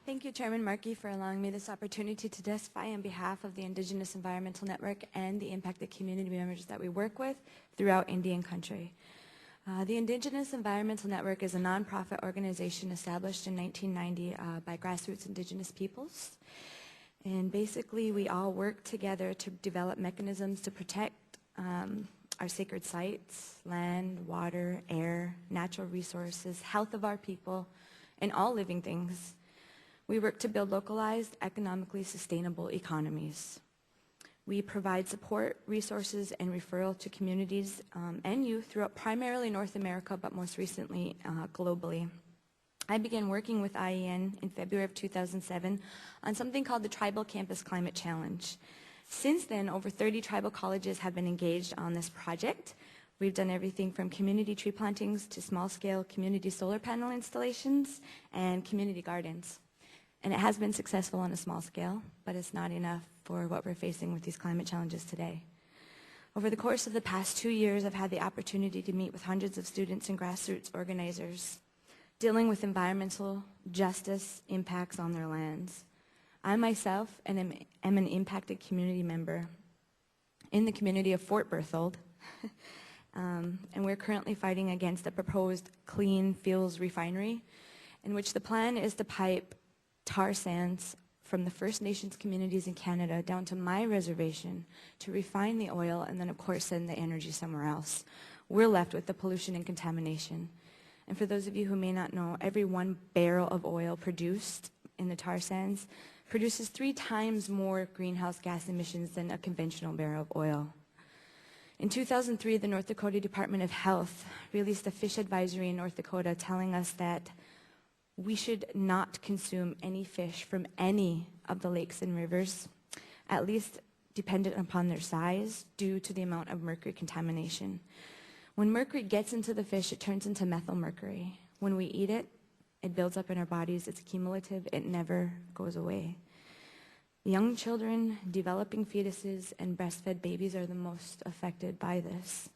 Thank you, Chairman Markey, for allowing me this opportunity to testify on behalf of the Indigenous Environmental Network and the impacted community members that we work with throughout Indian country. The Indigenous Environmental Network is a nonprofit organization established in 1990 by grassroots Indigenous peoples. And basically, we all work together to develop mechanisms to protect our sacred sites, land, water, air, natural resources, health of our people, and all living things. We work to build localized, economically sustainable economies. We provide support, resources, and referral to communities and youth throughout primarily North America, but most recently globally. I began working with IEN in February of 2007 on something called the Tribal Campus Climate Challenge. Since then, over 30 tribal colleges have been engaged on this project. We've done everything from community tree plantings to small-scale community solar panel installations and community gardens. And it has been successful on a small scale, but it's not enough for what we're facing with these climate challenges today. Over the course of the past 2 years, I've had the opportunity to meet with hundreds of students and grassroots organizers dealing with environmental justice impacts on their lands. I myself am an impacted community member in the community of Fort Berthold, and we're currently fighting against a proposed clean fuels refinery in which the plan is to pipe tar sands from the First Nations communities in Canada down to my reservation to refine the oil and then, of course, send the energy somewhere else. We're left with the pollution and contamination. And for those of you who may not know, every 1 barrel of oil produced in the tar sands produces 3 times more greenhouse gas emissions than a conventional barrel of oil. In 2003, the North Dakota Department of Health released a fish advisory in North Dakota telling us that we should not consume any fish from any of the lakes and rivers, at least dependent upon their size, due to the amount of mercury contamination. When mercury gets into the fish, it turns into methylmercury. When we eat it, it builds up in our bodies. It's cumulative. It never goes away. Young children, developing fetuses, and breastfed babies are the most affected by this.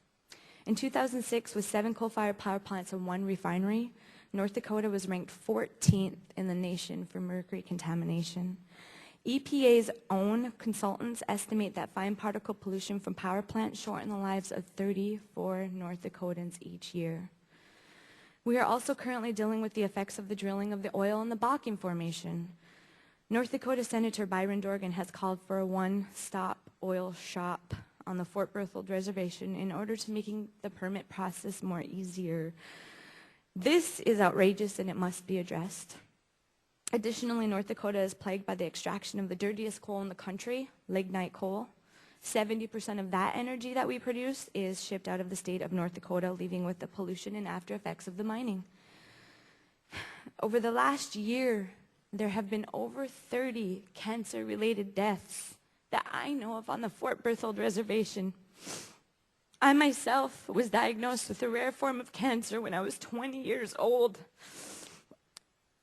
In 2006, with 7 coal-fired power plants and 1 refinery, North Dakota was ranked 14th in the nation for mercury contamination. EPA's own consultants estimate that fine particle pollution from power plants shorten the lives of 34 North Dakotans each year. We are also currently dealing with the effects of the drilling of the oil in the Bakken Formation. North Dakota Senator Byron Dorgan has called for a one-stop oil shop on the Fort Berthold Reservation in order to making the permit process more easier. This is outrageous and it must be addressed. Additionally, North Dakota is plagued by the extraction of the dirtiest coal in the country, lignite coal. 70% of that energy that we produce is shipped out of the state of North Dakota, leaving with the pollution and after effects of the mining. Over the last year, there have been over 30 cancer-related deaths that I know of on the Fort Berthold Reservation. I myself was diagnosed with a rare form of cancer when I was 20 years old.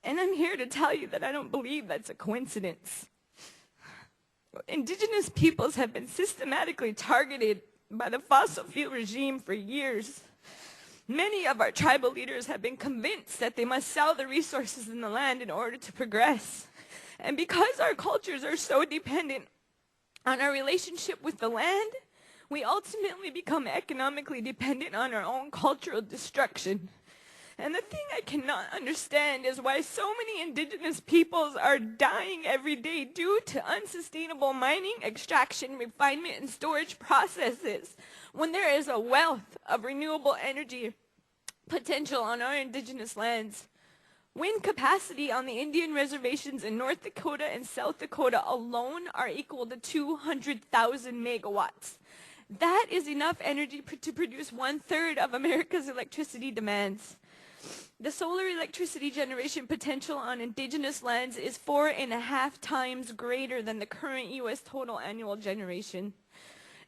And I'm here to tell you that I don't believe that's a coincidence. Indigenous peoples have been systematically targeted by the fossil fuel regime for years. Many of our tribal leaders have been convinced that they must sell the resources in the land in order to progress. And because our cultures are so dependent on our relationship with the land, we ultimately become economically dependent on our own cultural destruction. And the thing I cannot understand is why so many indigenous peoples are dying every day due to unsustainable mining, extraction, refinement, and storage processes when there is a wealth of renewable energy potential on our indigenous lands. Wind capacity on the Indian reservations in North Dakota and South Dakota alone are equal to 200,000 megawatts. That is enough energy to produce 1/3 of America's electricity demands. The solar electricity generation potential on indigenous lands is 4.5 times greater than the current U.S. total annual generation.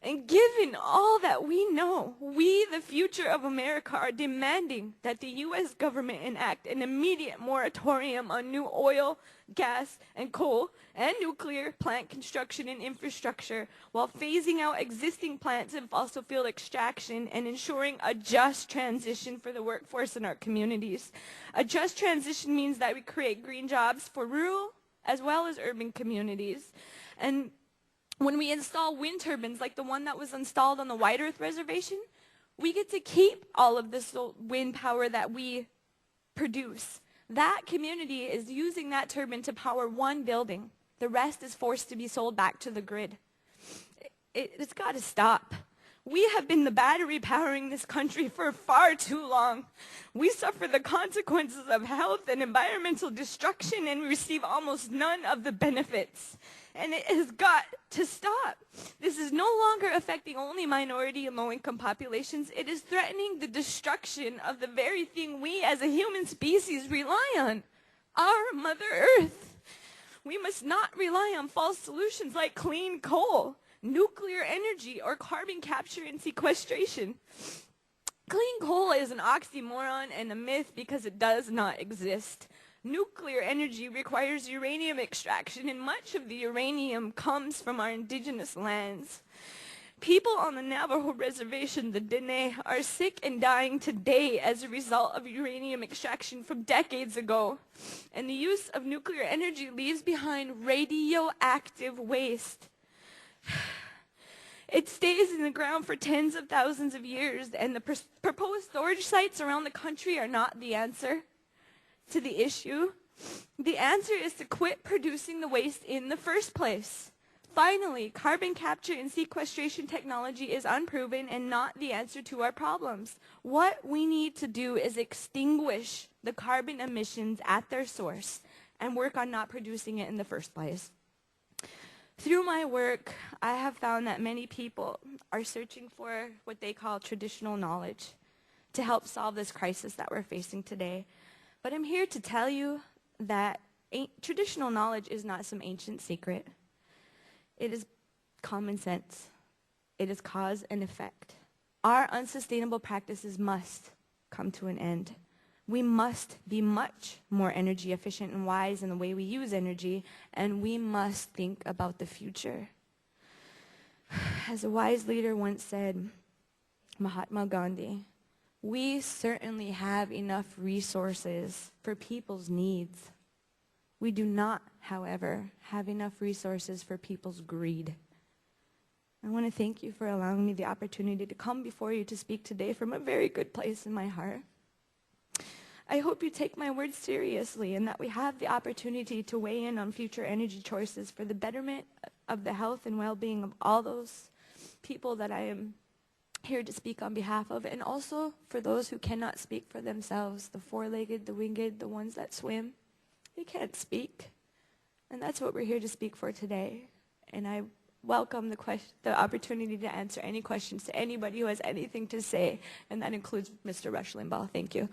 And given all that we know, we, the future of America, are demanding that the U.S. government enact an immediate moratorium on new oil, gas, and coal, and nuclear plant construction and infrastructure, while phasing out existing plants and fossil fuel extraction and ensuring a just transition for the workforce in our communities. A just transition means that we create green jobs for rural as well as urban communities. And when we install wind turbines like the one that was installed on the White Earth Reservation, we get to keep all of this wind power that we produce. That community is using that turbine to power one building. The rest is forced to be sold back to the grid. It's got to stop. We have been the battery powering this country for far too long. We suffer the consequences of health and environmental destruction, and we receive almost none of the benefits. And it has got to stop. This is no longer affecting only minority and low-income populations. It is threatening the destruction of the very thing we as a human species rely on, our Mother Earth. We must not rely on false solutions like clean coal, nuclear energy, or carbon capture and sequestration. Clean coal is an oxymoron and a myth because it does not exist. Nuclear energy requires uranium extraction, and much of the uranium comes from our indigenous lands. People on the Navajo reservation, the Dene, are sick and dying today as a result of uranium extraction from decades ago. And the use of nuclear energy leaves behind radioactive waste. It stays in the ground for tens of thousands of years, and the proposed storage sites around the country are not the answer to the issue. The answer is to quit producing the waste in the first place. Finally, carbon capture and sequestration technology is unproven and not the answer to our problems. What we need to do is extinguish the carbon emissions at their source and work on not producing it in the first place. Through my work, I have found that many people are searching for what they call traditional knowledge to help solve this crisis that we're facing today. But I'm here to tell you that traditional knowledge is not some ancient secret. It is common sense. It is cause and effect. Our unsustainable practices must come to an end. We must be much more energy efficient and wise in the way we use energy, and we must think about the future. As a wise leader once said, Mahatma Gandhi, we certainly have enough resources for people's needs. We do not, however, have enough resources for people's greed. I want to thank you for allowing me the opportunity to come before you to speak today from a very good place in my heart. I hope you take my words seriously and that we have the opportunity to weigh in on future energy choices for the betterment of the health and well-being of all those people that I am here to speak on behalf of, and also for those who cannot speak for themselves, the four-legged, the winged, the ones that swim. They can't speak, and that's what we're here to speak for today. And I welcome the opportunity to answer any questions to anybody who has anything to say, and that includes Mr. Rush Limbaugh. Thank you.